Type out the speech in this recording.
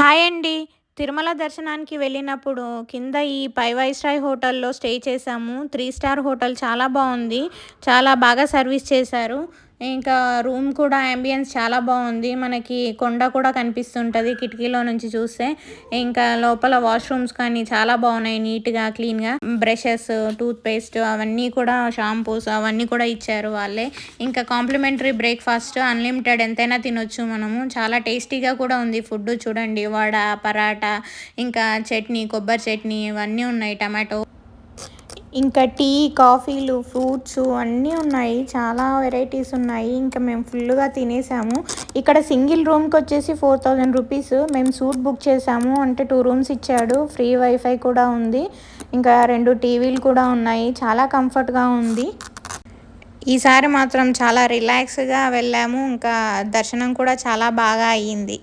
Hi అండి. తిరుమల దర్శనానికి వెళ్ళినప్పుడు కింద ఈ 5 స్టార్ హోటల్‌లో స్టే చేశాము. 3 స్టార్ హోటల్ చాలా బావుంది. చాలా బాగా సర్వీస్ చేశారు. ఇంకా రూమ్ కూడా యాంబియన్స్ చాలా బావుంది. మనకి కొండ కూడా కనిపిస్తుంటది కిటికీలో నుంచి చూస్తే. ఇంకా లోపల వాష్‌రూమ్స్ కానీ చాలా బావున్నాయి నీట్‌గా, క్లీన్‌గా. బ్రషెస్, టూత్ పేస్ట్ అవన్నీ కూడా షాంపూస్ అవన్నీ కూడా ఇచ్చారు వాళ్ళే. ఇంకా కాంప్లిమెంటరీ బ్రేక్‌ఫాస్ట్ అన్‌లిమిటెడ్ ఎంతైనా తినొచ్చు మనము. చాలా టేస్టీగా కూడా ఉంది ఫుడ్డు చూడండి. వడ, పరాటా, ఇంకా చట్నీ, కొబ్బరి చట్నీ ఇవన్నీ ఉన్నాయి టమాటో. ఇంకా టీ, కాఫీలు, ఫ్రూట్స్ అన్నీ ఉన్నాయి. చాలా వెరైటీస్ ఉన్నాయి. ఇంకా మేము ఫుల్లుగా తినేసాము. ఇక్కడ సింగిల్ రూమ్‌కొచ్చేసి 4000 రూపీస్. మేము సూట్ బుక్ చేసాము. అంటే 2 రూమ్స్ ఇచ్చాడు. ఫ్రీ వైఫై కూడా ఉంది. ఇంకా 2 టీవీలు కూడా ఉన్నాయి. చాలా కంఫర్ట్‌గా ఉంది. ఈసారి మాత్రం చాలా రిలాక్స్‌గా వెళ్ళాము. ఇంకా దర్శనం కూడా చాలా బాగా అయ్యింది.